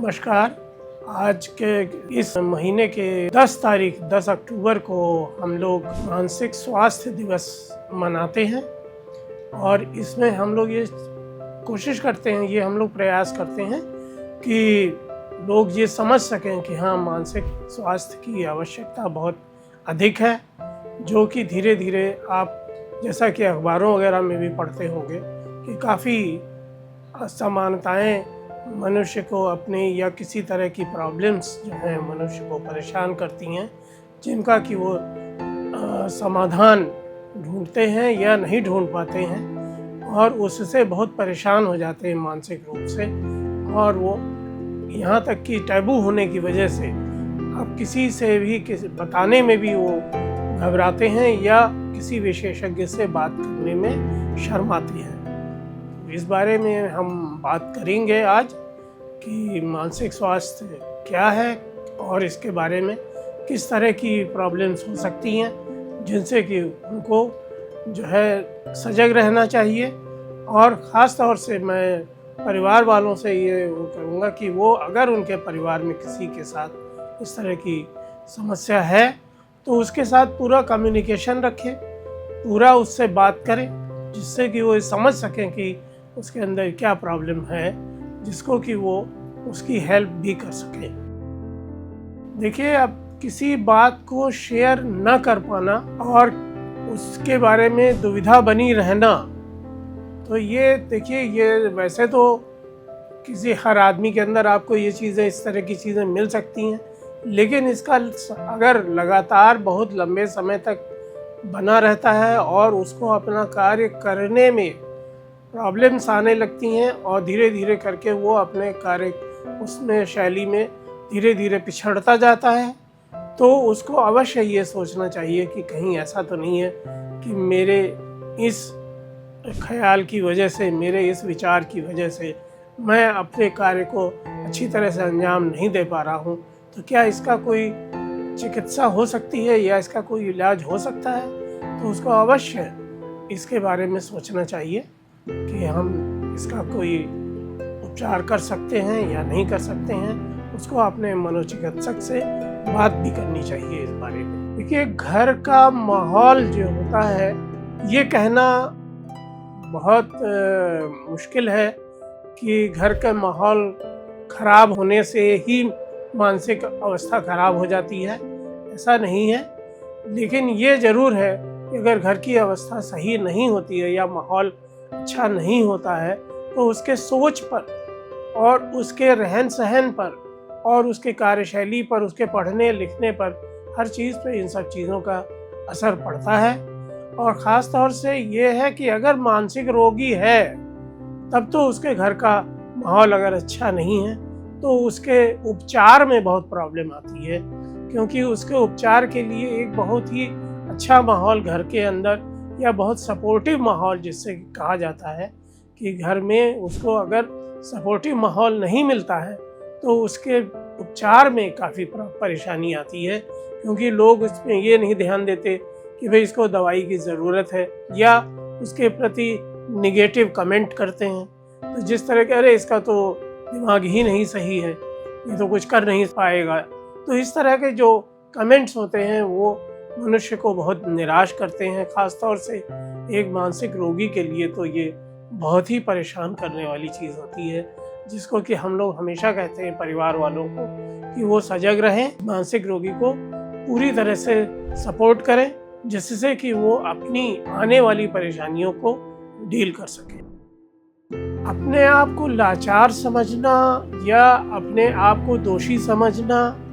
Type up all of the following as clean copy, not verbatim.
नमस्कार। आज के इस महीने के 10 अक्टूबर को हम लोग मानसिक स्वास्थ्य दिवस मनाते हैं और इसमें हम लोग ये कोशिश करते हैं, ये हम लोग प्रयास करते हैं कि लोग ये समझ सकें कि हाँ, मानसिक स्वास्थ्य की आवश्यकता बहुत अधिक है, जो कि धीरे धीरे आप जैसा कि अखबारों वगैरह में भी पढ़ते होंगे कि काफ़ी असमानताएं मनुष्य को अपने या किसी तरह की प्रॉब्लम्स जो हैं मनुष्य को परेशान करती हैं, जिनका कि वो समाधान ढूंढते हैं या नहीं ढूंढ पाते हैं और उससे बहुत परेशान हो जाते हैं मानसिक रूप से। और वो यहाँ तक कि टैबू होने की वजह से अब किसी से भी बताने में भी वो घबराते हैं या किसी विशेषज्ञ से बात करने में शर्माते हैं। इस बारे में हम बात करेंगे आज कि मानसिक स्वास्थ्य क्या है और इसके बारे में किस तरह की प्रॉब्लम्स हो सकती हैं, जिनसे कि उनको जो है सजग रहना चाहिए। और ख़ास तौर से मैं परिवार वालों से ये करूँगा कि वो अगर उनके परिवार में किसी के साथ इस तरह की समस्या है तो उसके साथ पूरा कम्युनिकेशन रखें, पूरा उससे बात करें, जिससे कि वो समझ सकें कि उसके अंदर क्या प्रॉब्लम है, जिसको कि वो उसकी हेल्प भी कर सके। देखिए, अब किसी बात को शेयर न कर पाना और उसके बारे में दुविधा बनी रहना, तो ये देखिए, ये वैसे तो किसी हर आदमी के अंदर आपको ये चीज़ें, इस तरह की चीज़ें मिल सकती हैं, लेकिन इसका अगर लगातार बहुत लंबे समय तक बना रहता है और उसको अपना कार्य करने में प्रॉब्लम्स आने लगती हैं और धीरे धीरे करके वो अपने कार्य उसमें शैली में धीरे धीरे पिछड़ता जाता है, तो उसको अवश्य ये सोचना चाहिए कि कहीं ऐसा तो नहीं है कि मेरे इस ख्याल की वजह से, मेरे इस विचार की वजह से मैं अपने कार्य को अच्छी तरह से अंजाम नहीं दे पा रहा हूँ। तो क्या इसका कोई चिकित्सा हो सकती है या इसका कोई इलाज हो सकता है? तो उसको अवश्य इसके बारे में सोचना चाहिए कि हम इसका कोई उपचार कर सकते हैं या नहीं कर सकते हैं। उसको अपने मनोचिकित्सक से बात भी करनी चाहिए इस बारे में। देखिए, घर का माहौल जो होता है, ये कहना बहुत मुश्किल है कि घर का माहौल खराब होने से ही मानसिक अवस्था खराब हो जाती है, ऐसा नहीं है। लेकिन ये ज़रूर है कि अगर घर की अवस्था सही नहीं होती है या माहौल अच्छा नहीं होता है, तो उसके सोच पर और उसके रहन सहन पर और उसके कार्यशैली पर, उसके पढ़ने लिखने पर, हर चीज़ पे इन सब चीज़ों का असर पड़ता है। और ख़ास तौर से ये है कि अगर मानसिक रोगी है तब तो उसके घर का माहौल अगर अच्छा नहीं है तो उसके उपचार में बहुत प्रॉब्लम आती है, क्योंकि उसके उपचार के लिए एक बहुत ही अच्छा माहौल घर के अंदर या बहुत सपोर्टिव माहौल, जिससे कहा जाता है कि घर में उसको अगर सपोर्टिव माहौल नहीं मिलता है तो उसके उपचार में काफ़ी परेशानी आती है, क्योंकि लोग उसमें ये नहीं ध्यान देते कि भाई इसको दवाई की ज़रूरत है या उसके प्रति निगेटिव कमेंट करते हैं। तो जिस तरह के, अरे इसका तो दिमाग ही नहीं सही है, ये तो कुछ कर नहीं पाएगा, तो इस तरह के जो कमेंट्स होते हैं वो मनुष्य को बहुत निराश करते हैं। ख़ास तौर से एक मानसिक रोगी के लिए तो ये बहुत ही परेशान करने वाली चीज़ होती है, जिसको कि हम लोग हमेशा कहते हैं परिवार वालों को कि वो सजग रहें, मानसिक रोगी को पूरी तरह से सपोर्ट करें, जिससे कि वो अपनी आने वाली परेशानियों को डील कर सकें। अपने आप को लाचार समझना या अपने आप को दोषी समझना,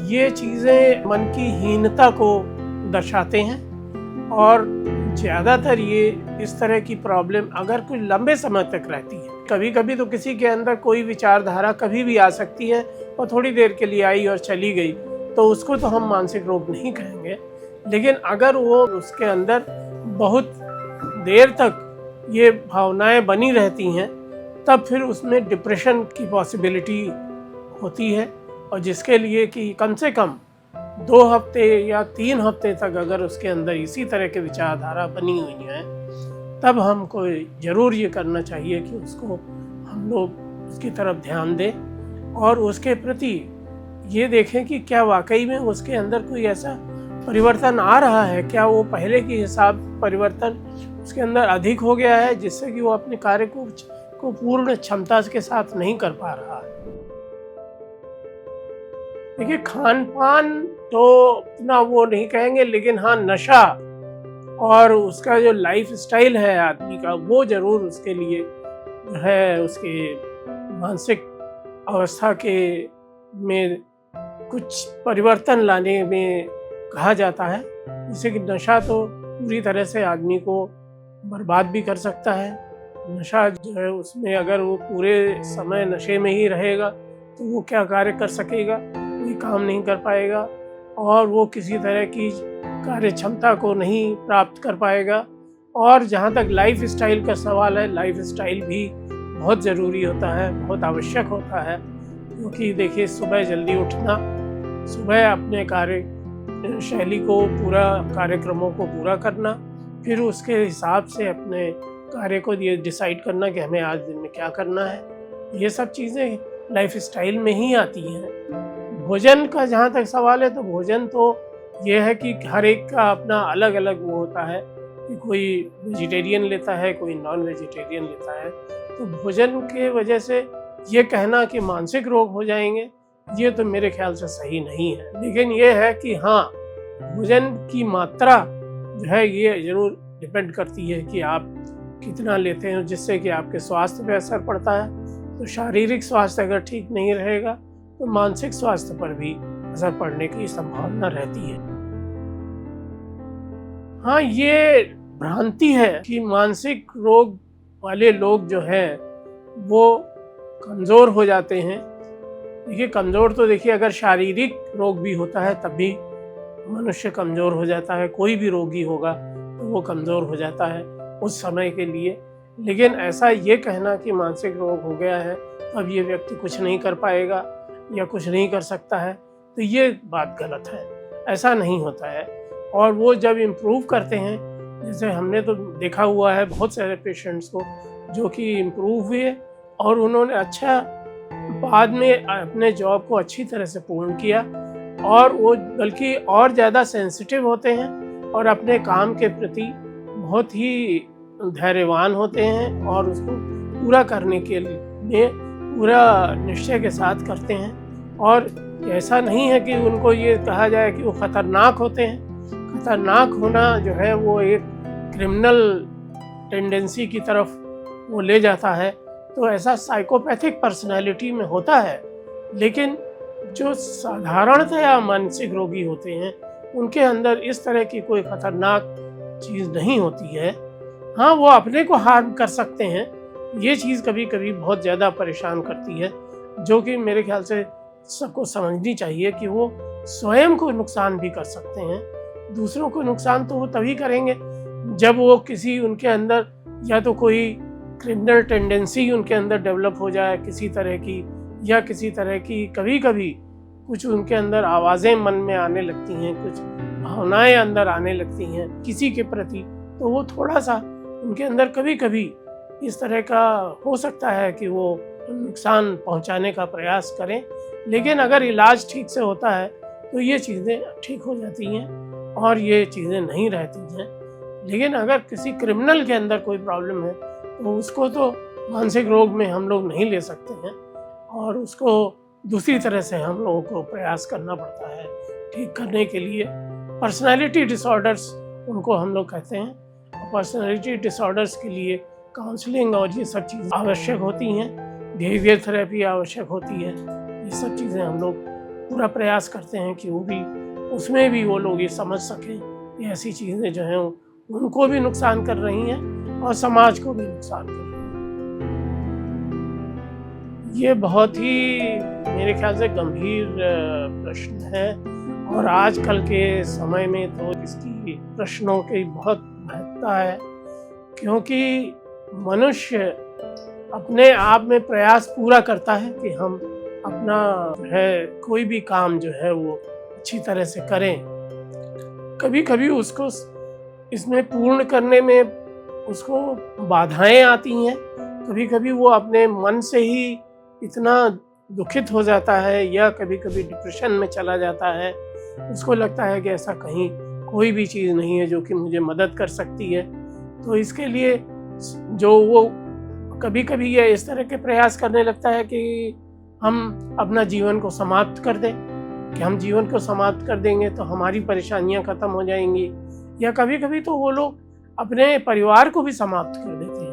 ये चीज़ें मन की हीनता को दर्शाते हैं और ज़्यादातर ये इस तरह की प्रॉब्लम अगर कोई लंबे समय तक रहती है, कभी कभी तो किसी के अंदर कोई विचारधारा कभी भी आ सकती है और थोड़ी देर के लिए आई और चली गई, तो उसको तो हम मानसिक रोग नहीं कहेंगे। लेकिन अगर वो उसके अंदर बहुत देर तक ये भावनाएं बनी रहती हैं, तब फिर उसमें डिप्रेशन की पॉसिबिलिटी होती है, और जिसके लिए कि कम से कम 2 हफ्ते या 3 हफ्ते तक अगर उसके अंदर इसी तरह के विचारधारा बनी हुई हैं, तब हमको ज़रूर ये करना चाहिए कि उसको हम लोग उसकी तरफ ध्यान दें और उसके प्रति ये देखें कि क्या वाकई में उसके अंदर कोई ऐसा परिवर्तन आ रहा है, क्या वो पहले के हिसाब परिवर्तन उसके अंदर अधिक हो गया है जिससे कि वो अपने कार्य को पूर्ण क्षमता के साथ नहीं कर पा रहा है। देखिए, खान पान तो इतना वो नहीं कहेंगे, लेकिन हाँ, नशा और उसका जो लाइफ स्टाइल है आदमी का, वो जरूर उसके लिए जो है उसके मानसिक अवस्था के में कुछ परिवर्तन लाने में कहा जाता है। जैसे कि नशा तो पूरी तरह से आदमी को बर्बाद भी कर सकता है। नशा जो है उसमें अगर वो पूरे समय नशे में ही रहेगा तो वो क्या कार्य कर सकेगा, कोई काम नहीं कर पाएगा और वो किसी तरह की कार्य क्षमता को नहीं प्राप्त कर पाएगा। और जहाँ तक लाइफ स्टाइल का सवाल है, लाइफ स्टाइल भी बहुत ज़रूरी होता है, बहुत आवश्यक होता है। क्योंकि देखिए, सुबह जल्दी उठना, सुबह अपने कार्य शैली को कार्यक्रमों को पूरा करना, फिर उसके हिसाब से अपने कार्य को ये डिसाइड करना कि हमें आज दिन में क्या करना है, ये सब चीज़ें लाइफ स्टाइल में ही आती हैं। भोजन का जहाँ तक सवाल है, तो भोजन तो ये है कि हर एक का अपना अलग अलग वो होता है कि कोई वेजिटेरियन लेता है, कोई नॉन वेजिटेरियन लेता है। तो भोजन के वजह से ये कहना कि मानसिक रोग हो जाएंगे, ये तो मेरे ख्याल से सही नहीं है। लेकिन ये है कि हाँ, भोजन की मात्रा जो है ये ज़रूर डिपेंड करती है कि आप कितना लेते हैं, जिससे कि आपके स्वास्थ्य पे असर पड़ता है। तो शारीरिक स्वास्थ्य अगर ठीक नहीं रहेगा तो मानसिक स्वास्थ्य पर भी असर पड़ने की संभावना रहती है। हाँ, ये भ्रांति है कि मानसिक रोग वाले लोग जो हैं वो कमज़ोर हो जाते हैं। देखिए, कमज़ोर तो देखिए, अगर शारीरिक रोग भी होता है तब भी मनुष्य कमज़ोर हो जाता है। कोई भी रोगी होगा तो वो कमज़ोर हो जाता है उस समय के लिए। लेकिन ऐसा ये कहना कि मानसिक रोग हो गया है तो अब ये व्यक्ति कुछ नहीं कर पाएगा या कुछ नहीं कर सकता है, तो ये बात गलत है। ऐसा नहीं होता है। और वो जब इम्प्रूव करते हैं, जैसे हमने तो देखा हुआ है बहुत सारे पेशेंट्स को जो कि इम्प्रूव हुए और उन्होंने अच्छा बाद में अपने जॉब को अच्छी तरह से पूर्ण किया, और वो बल्कि और ज़्यादा सेंसिटिव होते हैं और अपने काम के प्रति बहुत ही धैर्यवान होते हैं और उसको पूरा करने के लिए पूरा निश्चय के साथ करते हैं। और ऐसा नहीं है कि उनको ये कहा जाए कि वो खतरनाक होते हैं। खतरनाक होना जो है वो एक क्रिमिनल टेंडेंसी की तरफ वो ले जाता है, तो ऐसा साइकोपैथिक पर्सनालिटी में होता है। लेकिन जो साधारणतया मानसिक रोगी होते हैं उनके अंदर इस तरह की कोई खतरनाक चीज़ नहीं होती है। हाँ, वो अपने को हार्म कर सकते हैं, ये चीज़ कभी कभी बहुत ज़्यादा परेशान करती है, जो कि मेरे ख्याल से सबको समझनी चाहिए कि वो स्वयं को नुकसान भी कर सकते हैं। दूसरों को नुकसान तो वो तभी करेंगे जब वो किसी उनके अंदर या तो कोई क्रिमिनल टेंडेंसी उनके अंदर डेवलप हो जाए किसी तरह की, या किसी तरह की कभी कभी कुछ उनके अंदर आवाज़ें मन में आने लगती हैं, कुछ भावनाएं अंदर आने लगती हैं किसी के प्रति, तो वो थोड़ा सा उनके अंदर कभी कभी इस तरह का हो सकता है कि वो नुकसान पहुंचाने का प्रयास करें। लेकिन अगर इलाज ठीक से होता है तो ये चीज़ें ठीक हो जाती हैं और ये चीज़ें नहीं रहती हैं। लेकिन अगर किसी क्रिमिनल के अंदर कोई प्रॉब्लम है तो उसको तो मानसिक रोग में हम लोग नहीं ले सकते हैं और उसको दूसरी तरह से हम लोगों को प्रयास करना पड़ता है ठीक करने के लिए। पर्सनैलिटी डिसऑर्डर्स उनको हम लोग कहते हैं। पर्सनैलिटी डिसऑर्डर्स के लिए काउंसलिंग और ये सब चीज़ें आवश्यक होती हैं, बिहेवियर थेरेपी आवश्यक होती है। ये सब चीज़ें हम लोग पूरा प्रयास करते हैं कि वो भी उसमें भी वो लोग ये समझ सकें कि ऐसी चीज़ें जो हैं उनको भी नुकसान कर रही हैं और समाज को भी नुकसान कर रही हैं। ये बहुत ही मेरे ख्याल से गंभीर प्रश्न है और आजकल के समय में तो इसकी प्रश्नों की बहुत महत्ता है, क्योंकि मनुष्य अपने आप में प्रयास पूरा करता है कि हम अपना है कोई भी काम जो है वो अच्छी तरह से करें। कभी कभी उसको इसमें पूर्ण करने में उसको बाधाएं आती हैं, कभी कभी वो अपने मन से ही इतना दुखित हो जाता है या कभी कभी डिप्रेशन में चला जाता है, उसको लगता है कि ऐसा कहीं कोई भी चीज़ नहीं है जो कि मुझे मदद कर सकती है। तो इसके लिए जो वो कभी कभी ये इस तरह के प्रयास करने लगता है कि हम अपना जीवन को समाप्त कर दें, कि हम जीवन को समाप्त कर देंगे तो हमारी परेशानियां ख़त्म हो जाएंगी, या कभी कभी तो वो लोग अपने परिवार को भी समाप्त कर देते हैं।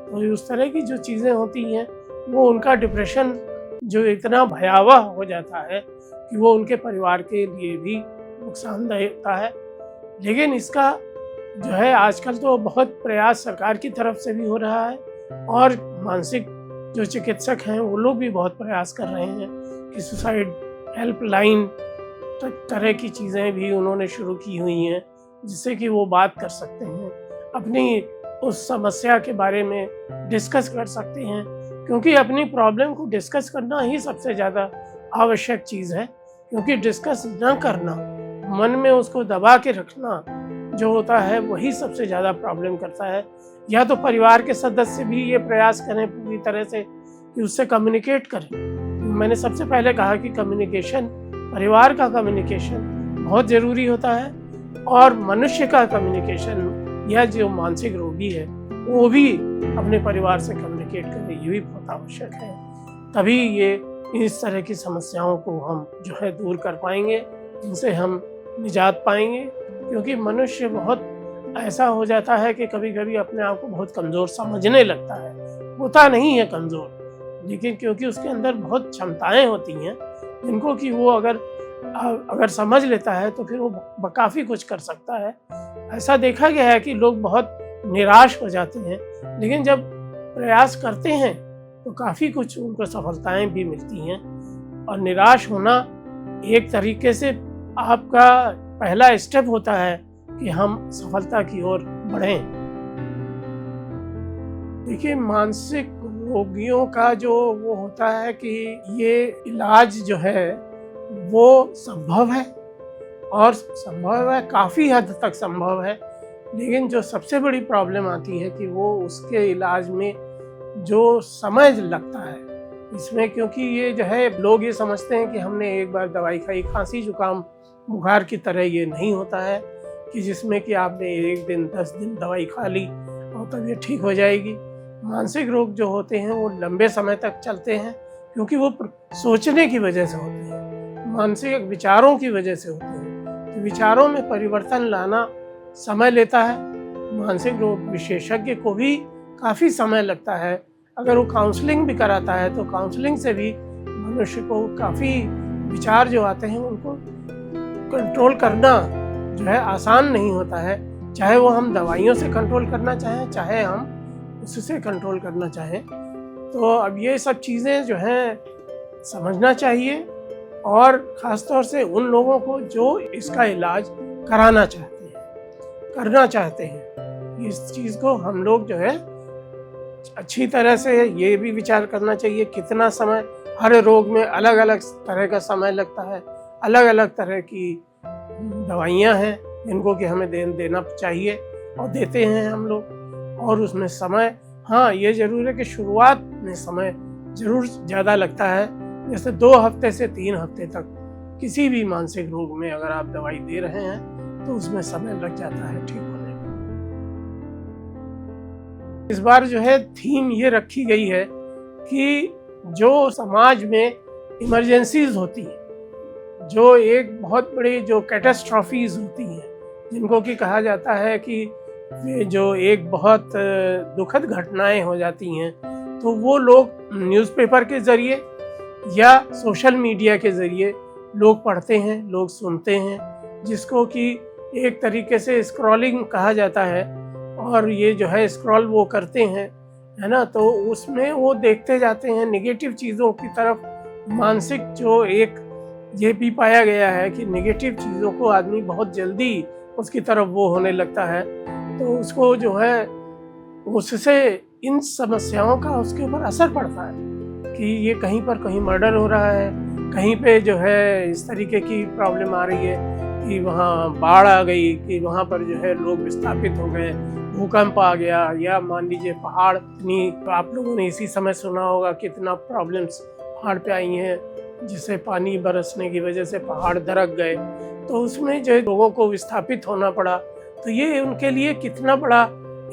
तो उस तरह की जो चीज़ें होती हैं वो उनका डिप्रेशन जो इतना भयावह हो जाता है कि वो उनके परिवार के लिए भी नुकसानदायक होता है। लेकिन इसका जो है आजकल तो बहुत प्रयास सरकार की तरफ से भी हो रहा है, और मानसिक जो चिकित्सक हैं वो लोग भी बहुत प्रयास कर रहे हैं कि सुसाइड हेल्पलाइन तरह की चीज़ें भी उन्होंने शुरू की हुई हैं, जिससे कि वो बात कर सकते हैं, अपनी उस समस्या के बारे में डिस्कस कर सकते हैं, क्योंकि अपनी प्रॉब्लम को डिस्कस करना ही सबसे ज़्यादा आवश्यक चीज़ है। क्योंकि डिस्कस न करना, मन में उसको दबा के रखना जो होता है वही सबसे ज़्यादा प्रॉब्लम करता है। या तो परिवार के सदस्य भी ये प्रयास करें पूरी तरह से कि उससे कम्युनिकेट करें। मैंने सबसे पहले कहा कि कम्युनिकेशन, परिवार का कम्युनिकेशन बहुत ज़रूरी होता है, और मनुष्य का कम्युनिकेशन या जो मानसिक रोगी है वो भी अपने परिवार से कम्युनिकेट करे, ये भी बहुत आवश्यक है। तभी ये इस तरह की समस्याओं को हम जो है दूर कर पाएंगे, इनसे हम निजात पाएंगे। क्योंकि मनुष्य बहुत ऐसा हो जाता है कि कभी कभी अपने आप को बहुत कमज़ोर समझने लगता है, होता नहीं है कमज़ोर, लेकिन क्योंकि उसके अंदर बहुत क्षमताएं होती हैं जिनको कि वो अगर समझ लेता है तो फिर वो काफ़ी कुछ कर सकता है। ऐसा देखा गया है कि लोग बहुत निराश हो जाते हैं, लेकिन जब प्रयास करते हैं तो काफ़ी कुछ उनको सफलताएं भी मिलती हैं। और निराश होना एक तरीके से आपका पहला स्टेप होता है कि हम सफलता की ओर बढ़ें। देखिए, मानसिक रोगियों का जो वो होता है कि ये इलाज जो है वो संभव है, और संभव है, काफ़ी हद तक संभव है। लेकिन जो सबसे बड़ी प्रॉब्लम आती है कि वो उसके इलाज में जो समय लगता है इसमें, क्योंकि ये जो है लोग ये समझते हैं कि हमने एक बार दवाई खाई, खांसी जुकाम बुखार की तरह ये नहीं होता है कि जिसमें कि आपने एक दिन 10 दिन दवाई खा ली और तबीयत ठीक हो जाएगी। मानसिक रोग जो होते हैं वो लंबे समय तक चलते हैं, क्योंकि वो सोचने की वजह से होते हैं, मानसिक विचारों की वजह से होते हैं। तो विचारों में परिवर्तन लाना समय लेता है। मानसिक रोग विशेषज्ञ को भी काफ़ी समय लगता है। अगर वो काउंसलिंग भी कराता है तो काउंसलिंग से भी मनुष्य को काफ़ी विचार जो आते हैं उनको कंट्रोल करना जो है आसान नहीं होता है, चाहे वो हम दवाइयों से कंट्रोल करना चाहें, चाहे हम उससे कंट्रोल करना चाहें। तो अब ये सब चीज़ें जो हैं समझना चाहिए, और ख़ास तौर से उन लोगों को जो इसका इलाज कराना चाहते हैं, करना चाहते हैं। इस चीज़ को हम लोग जो है अच्छी तरह से ये भी विचार करना चाहिए कितना समय, हर रोग में अलग अलग तरह का समय लगता है, अलग अलग तरह की दवाइयाँ हैं जिनको कि हमें देना चाहिए और देते हैं हम लोग। और उसमें समय, हाँ ये ज़रूर है कि शुरुआत में समय ज़रूर ज़्यादा लगता है, जैसे 2 हफ्ते से 3 हफ्ते तक किसी भी मानसिक रोग में अगर आप दवाई दे रहे हैं तो उसमें समय लग जाता है ठीक होने में। इस बार जो है थीम ये रखी गई है कि जो समाज में इमरजेंसीज होती हैं, जो एक बहुत बड़ी जो कैटास्ट्रॉफीज होती हैं, जिनको कि कहा जाता है कि जो एक बहुत दुखद घटनाएं हो जाती हैं, तो वो लोग न्यूज़पेपर के ज़रिए या सोशल मीडिया के ज़रिए लोग पढ़ते हैं, लोग सुनते हैं, जिसको कि एक तरीके से स्क्रॉलिंग कहा जाता है। और ये जो है स्क्रॉल वो करते हैं, है ना, तो उसमें वो देखते जाते हैं नेगेटिव चीज़ों की तरफ। मानसिक जो एक ये भी पाया गया है कि नेगेटिव चीज़ों को आदमी बहुत जल्दी उसकी तरफ वो होने लगता है, तो उसको जो है उससे इन समस्याओं का उसके ऊपर असर पड़ता है कि ये कहीं पर कहीं मर्डर हो रहा है, कहीं पे जो है इस तरीके की प्रॉब्लम आ रही है कि वहाँ बाढ़ आ गई, कि वहाँ पर जो है लोग विस्थापित हो गए, भूकंप आ गया, या मान लीजिए पहाड़ इतनी, तो आप लोगों ने इसी समय सुना होगा कितना प्रॉब्लम्स पहाड़ पे आई हैं, जिसे पानी बरसने की वजह से पहाड़ दरक गए, तो उसमें जो लोगों को विस्थापित होना पड़ा, तो ये उनके लिए कितना बड़ा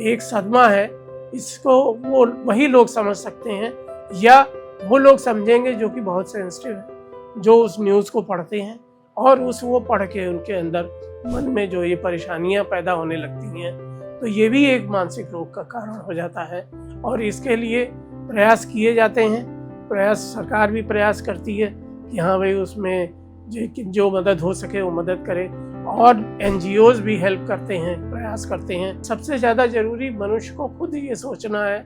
एक सदमा है, इसको वो वही लोग समझ सकते हैं, या वो लोग समझेंगे जो कि बहुत सेंसिटिव हैं, जो उस न्यूज़ को पढ़ते हैं और वो पढ़ के उनके अंदर मन में जो ये परेशानियां पैदा होने लगती हैं, तो ये भी एक मानसिक रोग का कारण हो जाता है। और इसके लिए प्रयास किए जाते हैं, सरकार भी प्रयास करती है कि हाँ भाई उसमें जो मदद हो सके वो मदद करे, और NGOs भी हेल्प करते हैं, प्रयास करते हैं। सबसे ज़्यादा ज़रूरी मनुष्य को खुद ये सोचना है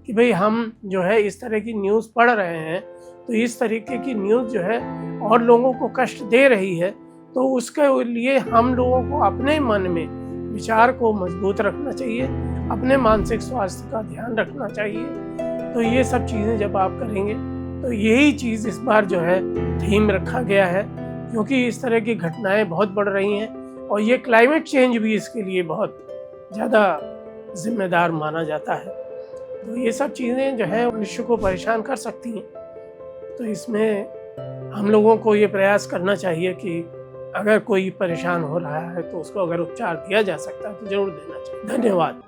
कि भाई हम जो है इस तरह की न्यूज़ पढ़ रहे हैं, तो इस तरीके की न्यूज़ जो है और लोगों को कष्ट दे रही है, तो उसके लिए हम लोगों को अपने मन में विचार को मजबूत रखना चाहिए, अपने मानसिक स्वास्थ्य का ध्यान रखना चाहिए। तो ये सब चीज़ें जब आप करेंगे, तो यही चीज़ इस बार जो है थीम रखा गया है, क्योंकि इस तरह की घटनाएं बहुत बढ़ रही हैं और ये क्लाइमेट चेंज भी इसके लिए बहुत ज़्यादा जिम्मेदार माना जाता है। तो ये सब चीज़ें जो है मनुष्य को परेशान कर सकती हैं। तो इसमें हम लोगों को ये प्रयास करना चाहिए कि अगर कोई परेशान हो रहा है तो उसको अगर उपचार दिया जा सकता है तो ज़रूर देना चाहिए। धन्यवाद।